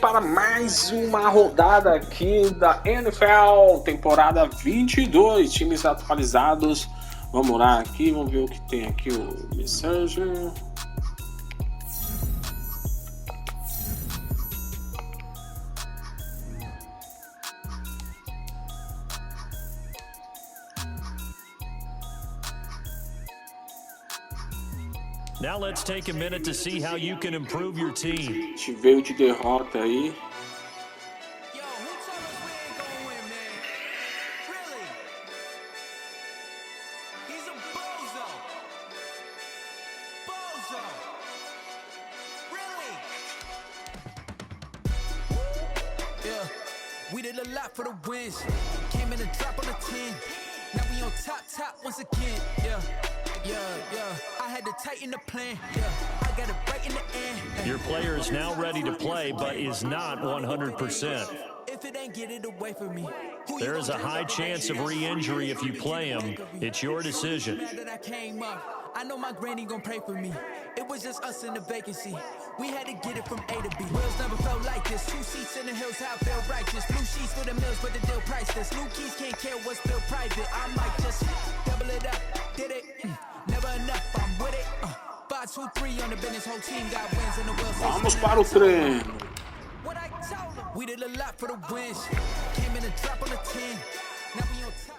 para mais uma rodada aqui da NFL, temporada 22, times atualizados. Vamos lá aqui, vamos ver o que tem aqui o Messenger. Now let's take a minute to see how you can improve your team. A gente veio de derrota aí. We did a lot for the wins. Came in and dropped on the 10. Now we on top once again. I had to tighten the plan. I got it right in the end. Your player is now ready to play, but is not 100%. If it ain't get it away from me. There is a high chance of re-injury if you play him. It's your decision. I know my granny gon' pray for me. It was just us in the vacancy. We had to get it from A to B. Wheels never felt like this. 2 seats in the hills, how I feel righteous. Blue sheets for the mills, but the deal priceless. New keys can't care what's still private. I might just double it up. Did it? Never enough. I'm with it. 5, 2, 3 on the business. Whole team got wins in the wheels. Vamos para o treino. What I told them. We did a lot for the wins. Came in and drop on the 10. Now we on top.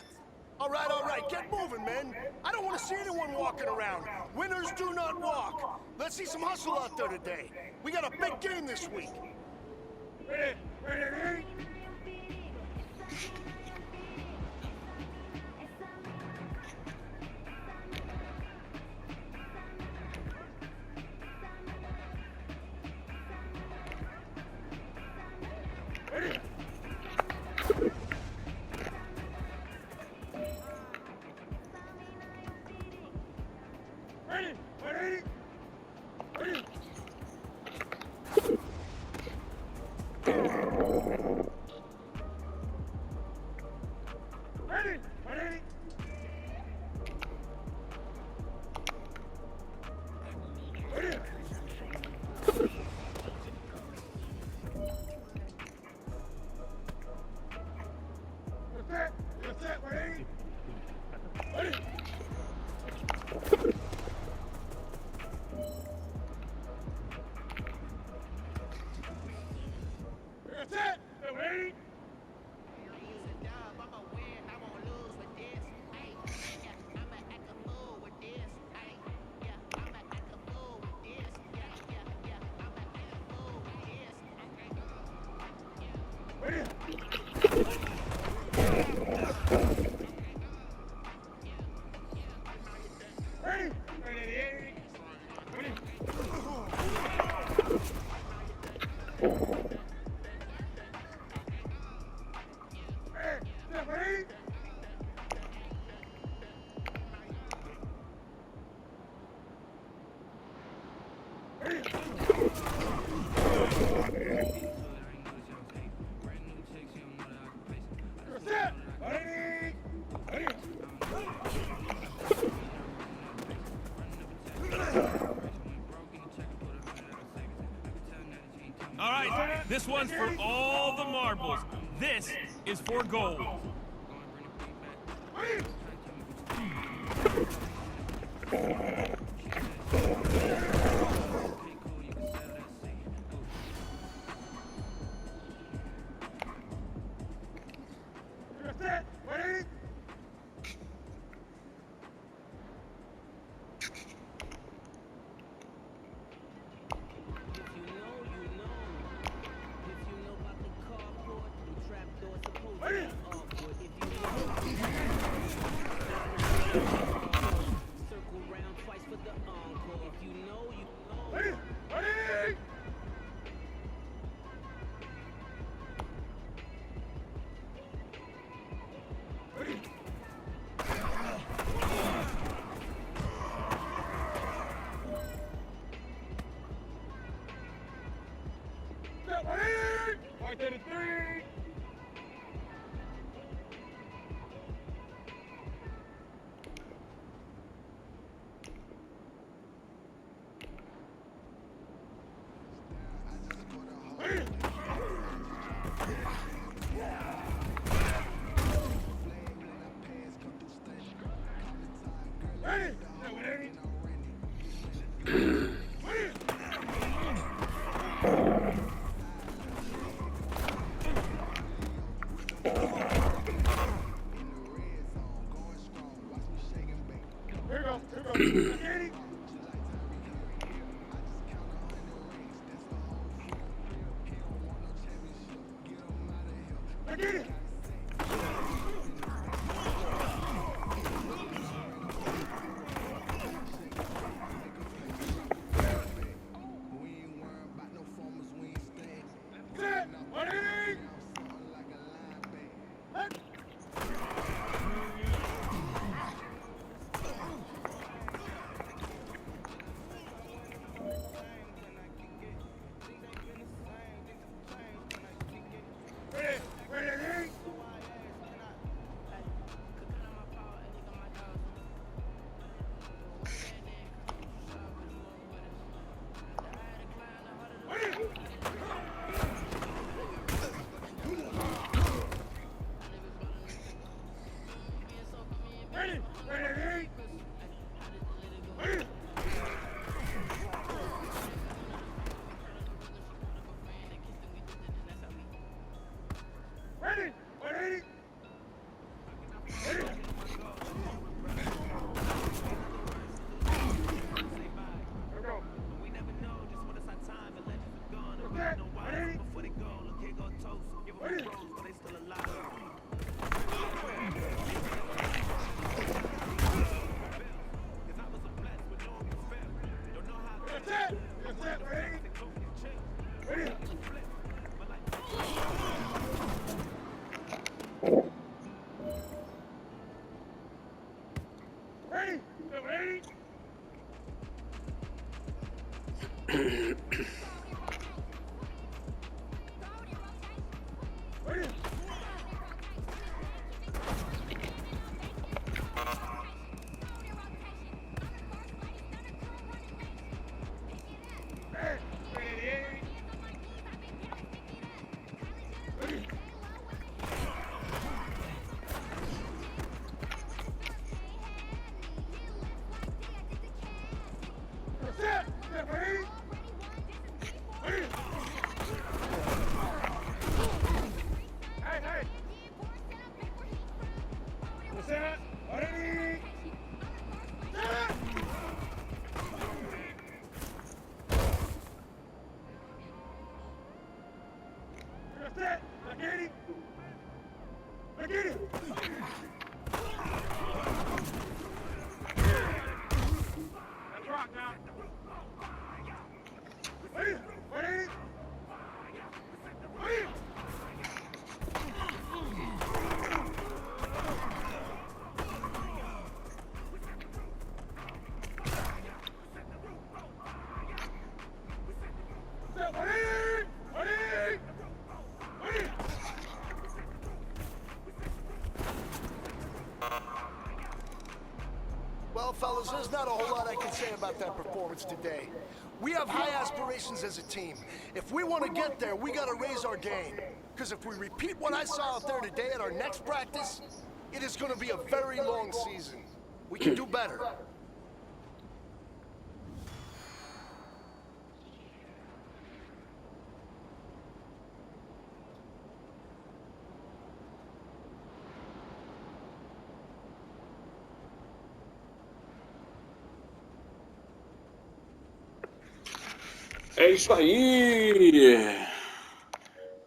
All right, get moving, men. I don't want to see anyone walking around. Winners do not walk. Let's see some hustle out there today. We got a big game this week. Ready. All right, this one's for all the marbles. This is for gold. Well, fellas, there's not a whole lot I can say about that performance today. We have high aspirations as a team. If we want to get there, we got to raise our game. Because if we repeat what I saw out there today at our next practice, it is going to be a very long season. We can do better. É isso aí.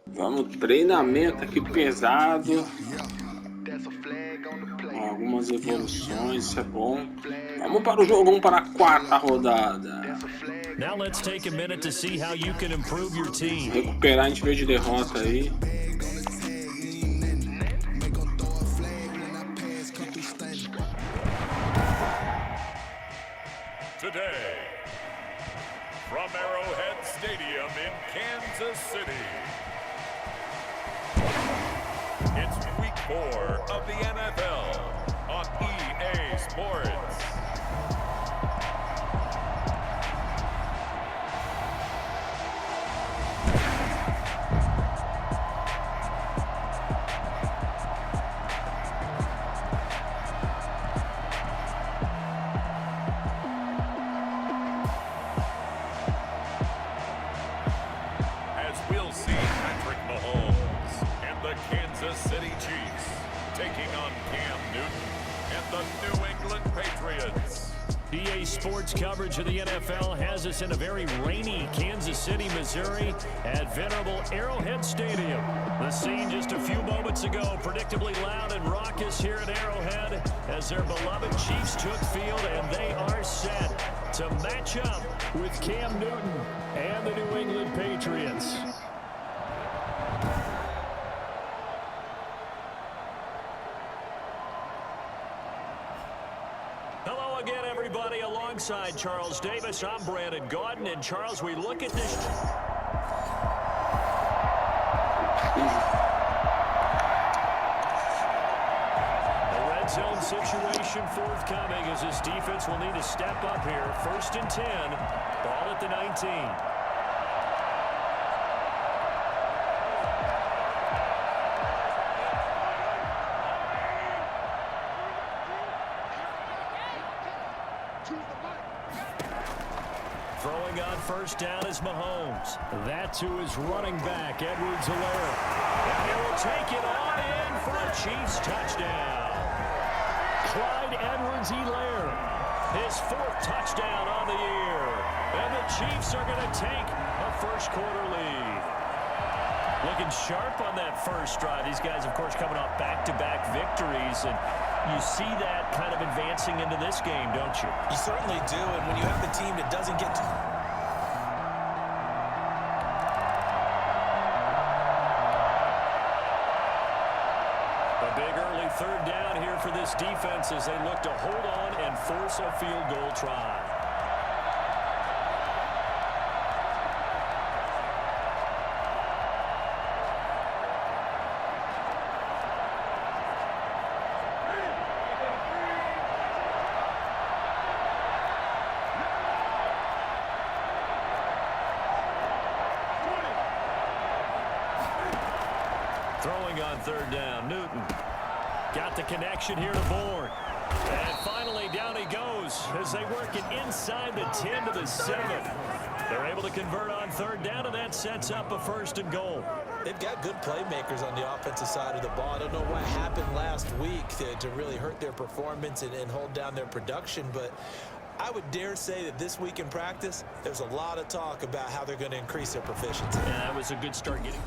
Vamos, treinamento aqui pesado. Algumas evoluções, isso é bom. Vamos para o jogo, vamos para a quarta rodada. Now let's take a minute to see how you can improve your team. Recuperar, a gente vê de derrota aí. Today, from Arrowhead Stadium in Kansas City, it's week 4 of the NFL on EA Sports. Kansas City Chiefs taking on Cam Newton and the New England Patriots. EA Sports coverage of the NFL has us in a very rainy Kansas City, Missouri at venerable Arrowhead Stadium. The scene just a few moments ago, predictably loud and raucous here at Arrowhead as their beloved Chiefs took field, and they are set to match up with Cam Newton and the New England Patriots. Hello again, everybody. Alongside Charles Davis, I'm Brandon Gaudin. And Charles, we look at this. The red zone situation forthcoming as this defense will need to step up here. 1st and 10, ball at the 19. Throwing on 1st down is Mahomes. That to his running back, Edwards-Helaire. And he will take it on in for a Chiefs touchdown. Clyde Edwards-Helaire, his 4th touchdown on the year. And the Chiefs are going to take a first-quarter lead. Looking sharp on that first drive. These guys, of course, coming off back-to-back victories. And you see that kind of advancing into this game, don't you? You certainly do, and when you have the team that doesn't get to... A big early 3rd down here for this defense as they look to hold on and force a field goal try. Throwing on 3rd down, Newton. Got the connection here to Bourne. And finally, down he goes as they work it inside the 10 to the 7. They're able to convert on 3rd down, and that sets up a 1st and goal. They've got good playmakers on the offensive side of the ball. I don't know what happened last week to really hurt their performance and hold down their production, but I would dare say that this week in practice, there's a lot of talk about how they're going to increase their proficiency. Yeah, that was a good start getting.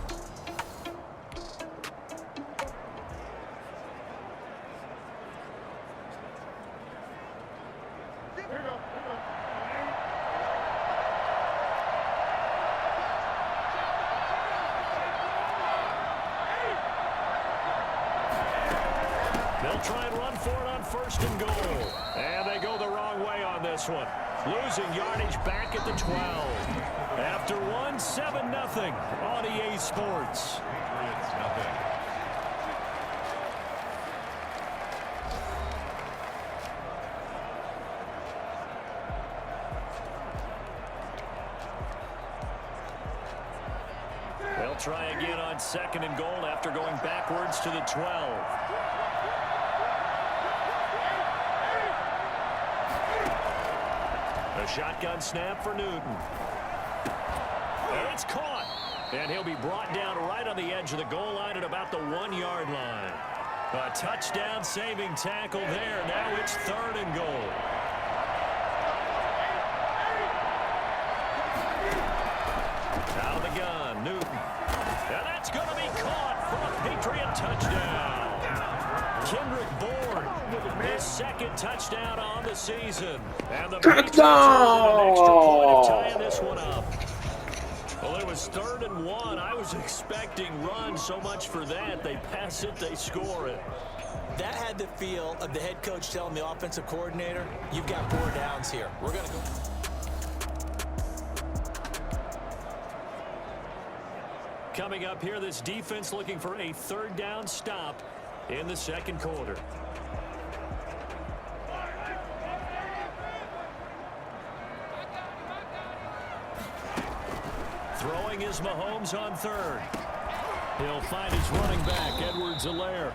They'll try and run for it on 1st and goal. And they go the wrong way on this one. Losing yardage back at the 12. After 7-0 on EA Sports. They'll try again on 2nd and goal after going backwards to the 12. A shotgun snap for Newton. And it's caught. And he'll be brought down right on the edge of the goal line at about the 1-yard line. A touchdown saving tackle there. Now it's 3rd and goal. Out of the gun, Newton. And that's going to be caught for a Patriot touchdown. Kendrick Bourne, his 2nd touchdown on the season. And the Patriots an extra point of tying this one up. Well, it was 3rd and 1. I was expecting runs, so much for that. They pass it, they score it. That had the feel of the head coach telling the offensive coordinator, you've got 4 downs here. We're going to go. Coming up here, this defense looking for a 3rd down stop in the 2nd quarter. Throwing is Mahomes on 3rd. He'll find his running back, Edwards-Helaire.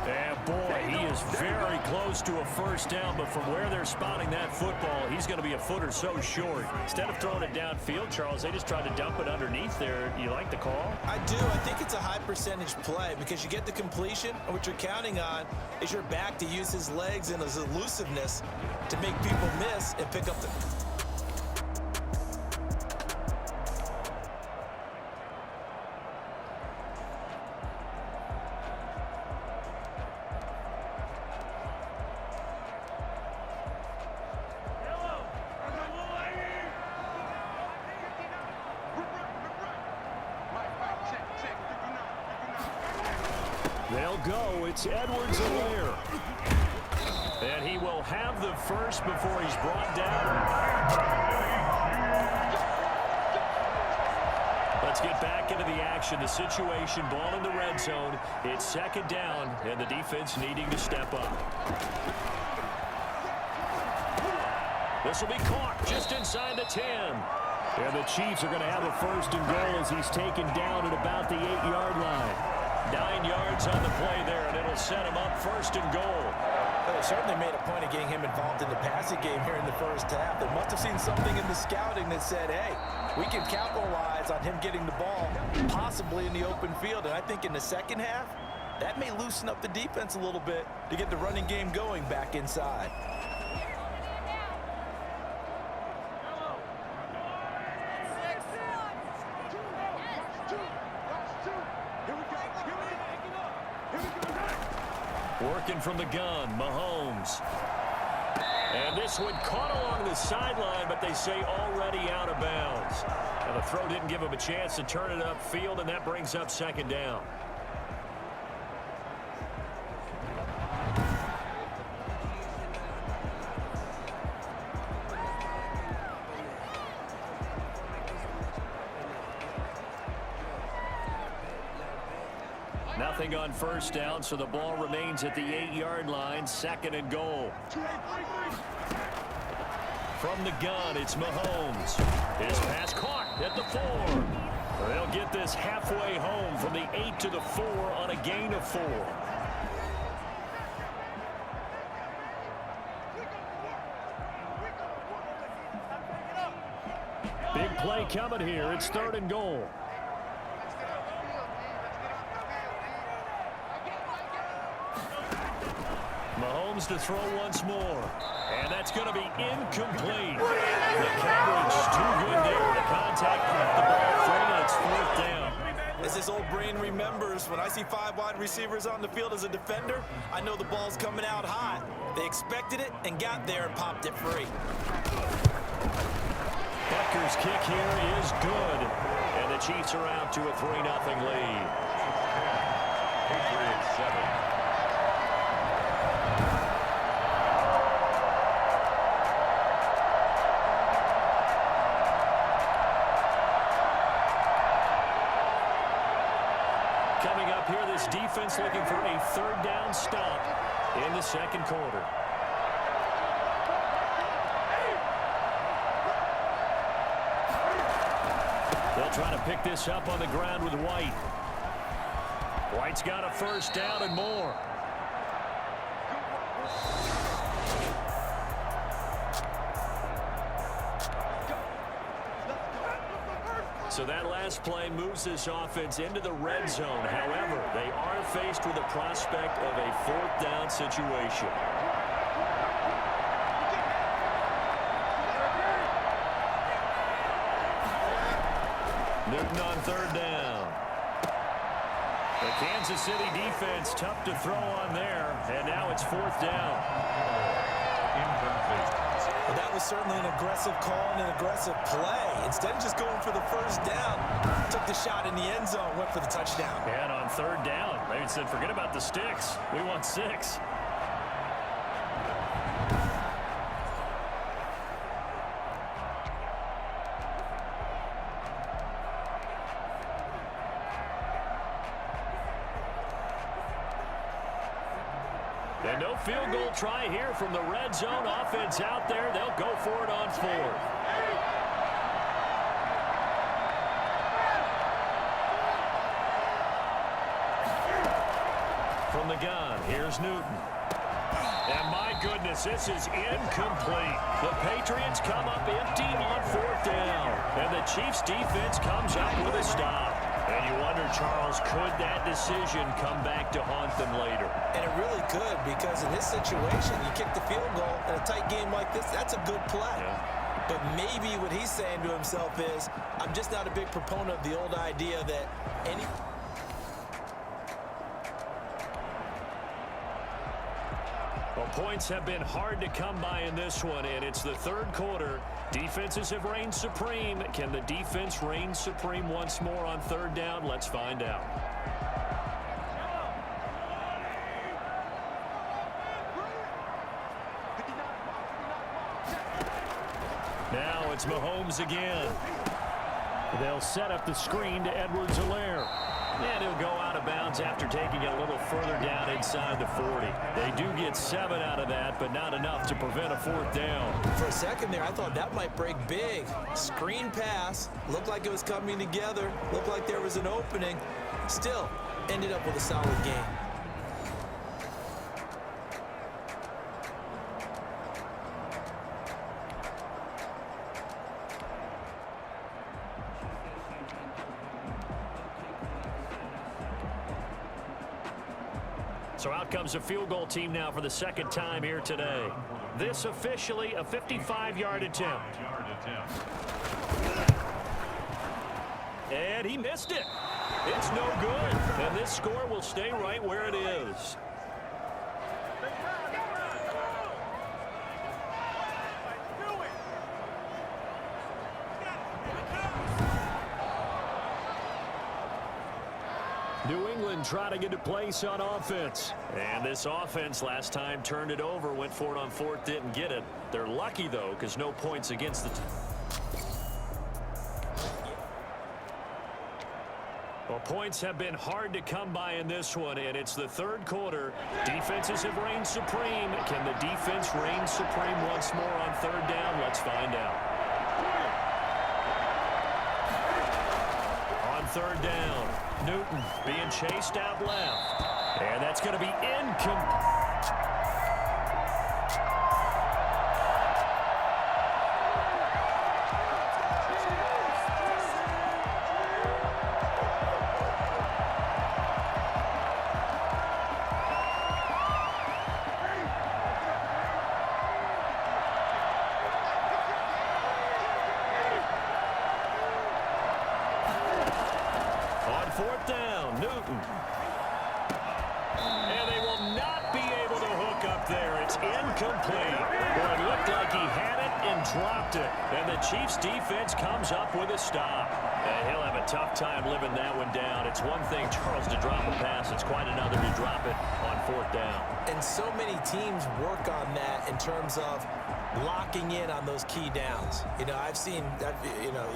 And boy, he is very close to a first down, but from where they're spotting that football, he's going to be a foot or so short. Instead of throwing it downfield, Charles, they just tried to dump it underneath there. You like the call? I do. I think it's a high percentage play because you get the completion, and what you're counting on is your back to use his legs and his elusiveness to make people miss and pick up the... They'll go. It's Edwards-Helaire. And he will have the first before he's brought down. Let's get back into the action. The situation, ball in the red zone. It's second down, and the defense needing to step up. This will be caught just inside the 10. And the Chiefs are going to have a first and goal as he's taken down at about the 8-yard line. 9 yards on the play there, and it'll set him up first and goal. Well, they certainly made a point of getting him involved in the passing game here in the first half. They must have seen something in the scouting that said, hey, we can capitalize on him getting the ball, possibly in the open field. And I think in the second half, that may loosen up the defense a little bit to get the running game going back inside. Working from the gun, Mahomes. And this one caught along the sideline, but they say already out of bounds. And the throw didn't give him a chance to turn it upfield, and that brings up second down. Nothing on first down, so the ball remains at the 8-yard line, second and goal. From the gun, it's Mahomes. His pass caught at the 4. They'll get this halfway home from the 8 to the 4 on a gain of 4. Big play coming here. It's third and goal. Mahomes to throw once more. And that's going to be incomplete. The coverage too good there. The contact kept the ball free, and it's fourth down. As this old brain remembers, when I see 5 wide receivers on the field as a defender, I know the ball's coming out high. They expected it and got there and popped it free. Butker's kick here is good. And the Chiefs are out to a 3-0 lead. Patriots 7. Coming up here, this defense looking for a third down stop in the second quarter. They'll try to pick this up on the ground with White. White's got a first down and more. So that last play moves this offense into the red zone. However, they are faced with the prospect of a fourth down situation. Newton on third down. The Kansas City defense tough to throw on there, and now it's fourth down. Well, that was certainly an aggressive call and an aggressive play. Instead of just going for the first down, took the shot in the end zone, went for the touchdown. And on third down, they said, forget about the sticks. We want 6. And no field goal try here from the red zone. Offense out there. They'll go for it on 4th. from the gun. Here's Newton. And my goodness, this is incomplete. The Patriots come up empty on 4th down. And the Chiefs defense comes up with a stop. And you wonder, Charles, could that decision come back to haunt them later? And it really could, because in this situation, you kick the field goal in a tight game like this, that's a good play. Yeah. But maybe what he's saying to himself is, I'm just not a big proponent of the old idea that any... Well, points have been hard to come by in this one, and it's the 3rd quarter. Defenses have reigned supreme. Can the defense reign supreme once more on 3rd down? Let's find out. Now it's Mahomes again. They'll set up the screen to Edwards-Helaire. And he'll go out of bounds after taking it a little further down inside the 40. They do get 7 out of that, but not enough to prevent a 4th down. For a second there, I thought that might break big. Screen pass. Looked like it was coming together. Looked like there was an opening. Still, ended up with a solid game. So out comes a field goal team now for the 2nd time here today. This officially a 55-yard attempt. And he missed it. It's no good. And this score will stay right where it is. New England trying to get a place on offense. And this offense last time turned it over, went for it on 4th, didn't get it. They're lucky, though, because no points against the team. Well, points have been hard to come by in this one, and it's the 3rd quarter. Defenses have reigned supreme. Can the defense reign supreme once more on 3rd down? Let's find out. On 3rd down. Newton being chased out left. And that's going to be incomplete. On 4th down, Newton. And they will not be able to hook up there. It's incomplete. Well, it looked like he had it and dropped it. And the Chiefs defense comes up with a stop. And he'll have a tough time living that one down. It's one thing, Charles, to drop a pass. It's quite another to drop it on 4th down. And so many teams work on that in terms of locking in on those key downs. You know, I've seen that, you know,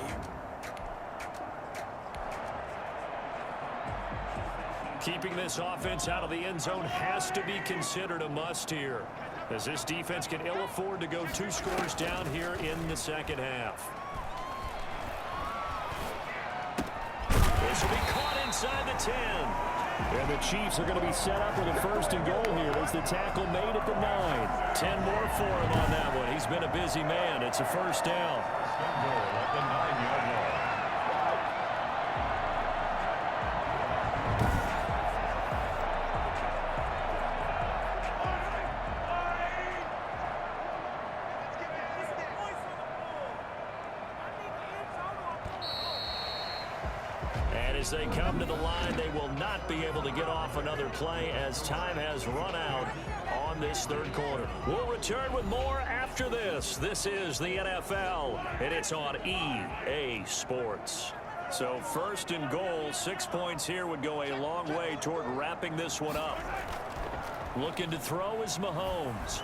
keeping this offense out of the end zone has to be considered a must here, as this defense can ill afford to go 2 scores down here in the 2nd half. This will be caught inside the 10. And the Chiefs are going to be set up with a 1st and goal here as the tackle made at the 9. 10 more for him on that one. He's been a busy man. It's a 1st down. At the 9-yard line. As they come to the line, they will not be able to get off another play as time has run out on this 3rd quarter. We'll return with more after this. This is the NFL, and it's on EA Sports. So 1st and goal, 6 points here would go a long way toward wrapping this one up. Looking to throw is Mahomes.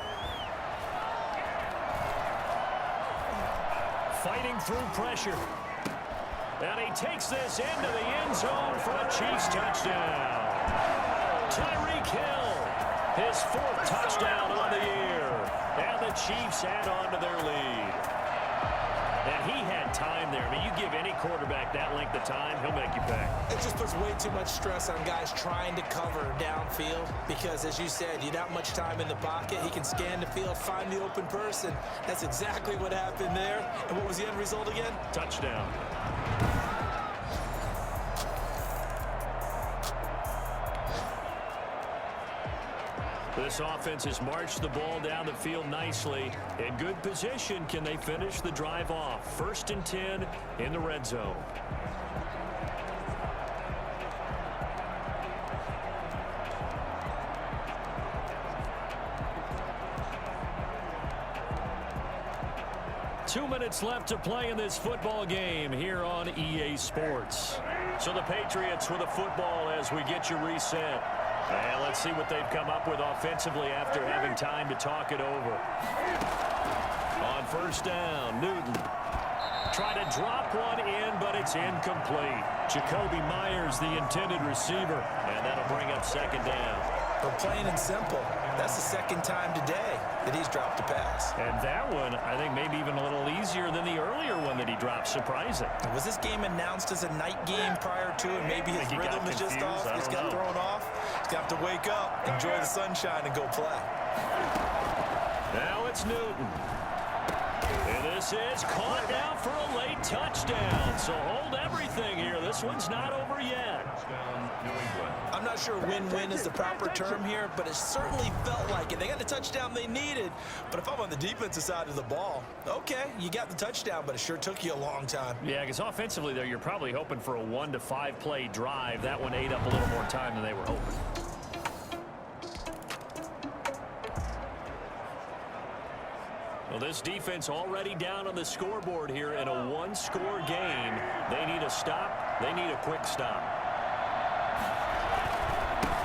Fighting through pressure. And he takes this into the end zone for a Chiefs touchdown. Tyreek Hill, his 4th touchdown on the year. And the Chiefs add on to their lead. And he had time there. I mean, you give any quarterback that length of time, he'll make you pay. It just puts way too much stress on guys trying to cover downfield because, as you said, you don't have much time in the pocket. He can scan the field, find the open person. That's exactly what happened there. And what was the end result again? Touchdown. This offense has marched the ball down the field nicely. In good position, can they finish the drive off? 1st and 10 in the red zone. Two minutes left to play in this football game here on EA Sports. So the Patriots with a football as we get you reset. And let's see what they've come up with offensively after having time to talk it over. On 1st down, Newton. Trying to drop one in, but it's incomplete. Jacoby Myers, the intended receiver. And that'll bring up 2nd down. But plain and simple, that's the 2nd time today that he's dropped a pass. And that one, I think, maybe even a little easier than the earlier one that he dropped. Surprising. Was this game announced as a night game prior to it? Maybe his rhythm is just off. He's got thrown off. He's got to wake up, enjoy the sunshine, and go play. Now it's Newton. And this is caught now for a late touchdown. So hold everything here. This one's not over yet. I'm not sure win-win is the proper term here, but it certainly felt like it. They got the touchdown they needed, but if I'm on the defensive side of the ball, okay, you got the touchdown, but it sure took you a long time. Yeah, because offensively there, you're probably hoping for a 1 to 5 play drive. That one ate up a little more time than they were hoping. Well, this defense already down on the scoreboard here in a 1-score game. They need a stop. They need a quick stop.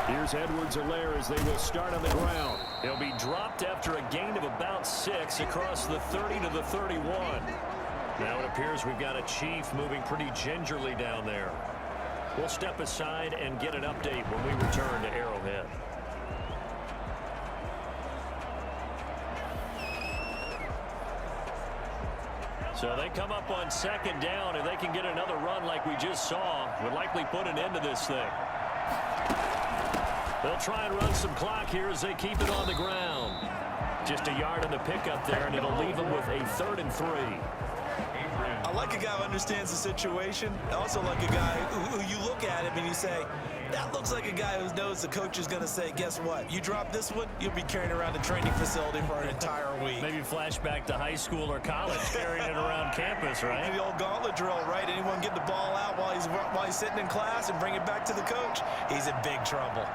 Here's Edwards-Helaire as they will start on the ground. He'll be dropped after a gain of about 6 across the 30 to the 31. Now it appears we've got a Chief moving pretty gingerly down there. We'll step aside and get an update when we return to Arrowhead. So they come up on 2nd down. If they can get another run like we just saw, would likely put an end to this thing. They'll try and run some clock here as they keep it on the ground. Just a yard on the pickup there, and it'll leave them with a 3rd and 3. I like a guy who understands the situation. I also like a guy who you look at him and you say, that looks like a guy who knows the coach is going to say, guess what? You drop this one, you'll be carrying around the training facility for an entire week. Maybe flashback to high school or college, carrying it around campus, right? Maybe the old gauntlet drill, right? Anyone get the ball out while he's sitting in class and bring it back to the coach? He's in big trouble.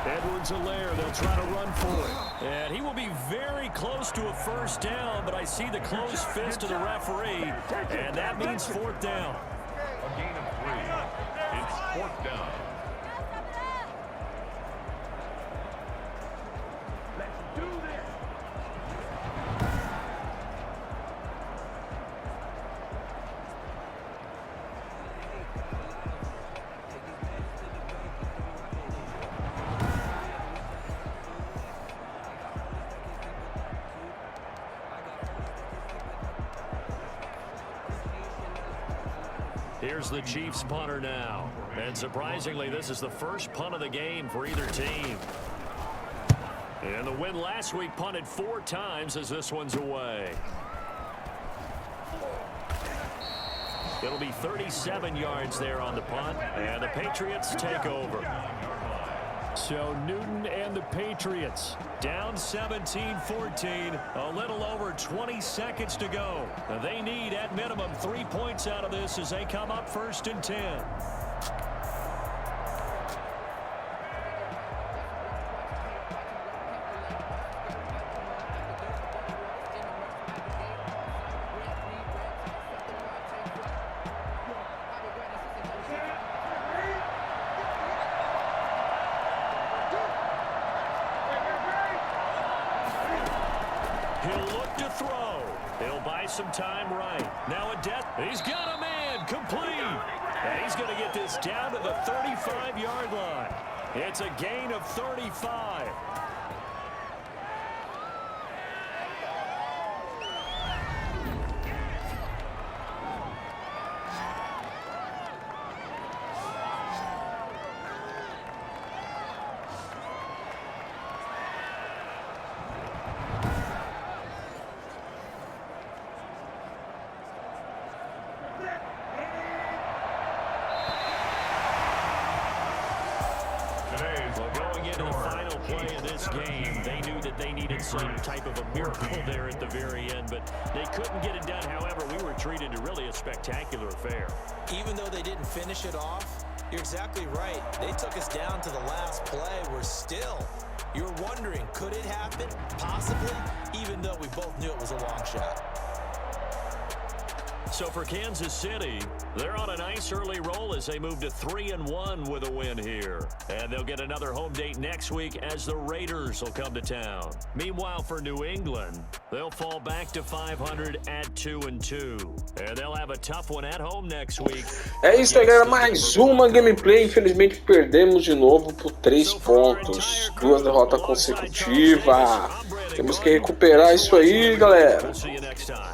Edwards-Helaire, they'll try to run for it. And he will be very close to a 1st down, but I see the closed fist of the referee, and that means 4th down. A gain of 3. It's 4th down. Let's do this. Here's the Chiefs punter now. And surprisingly, this is the first punt of the game for either team. And the win last week punted 4 times as this one's away. It'll be 37 yards there on the punt, and the Patriots take over. So Newton and the Patriots down 17-14, a little over 20 seconds to go. They need at minimum 3 points out of this as they come up 1st and 10. He'll look to throw. He'll buy some time right. Now a death. He's got a man complete. And he's going to get this down to the 35-yard line. It's a gain of 35. into the final play of this game. They knew that they needed some type of a miracle there at the very end, but they couldn't get it done. However, we were treated to really a spectacular affair. Even though they didn't finish it off, you're exactly right. They took us down to the last play. You're wondering, could it happen? Possibly, even though we both knew it was a long shot. So for Kansas City, they're on a nice early roll as they move to 3-1 with a win here. And they'll get another home date next week as the Raiders will come to town. Meanwhile, for New England, they'll fall back to 500 at 2-2. And they'll have a tough one at home next week. É isso aí, galera. Mais uma gameplay. Infelizmente perdemos de novo por 3 pontos. 2 derrotas consecutivas. Temos que recuperar isso aí, galera. We'll see you next time.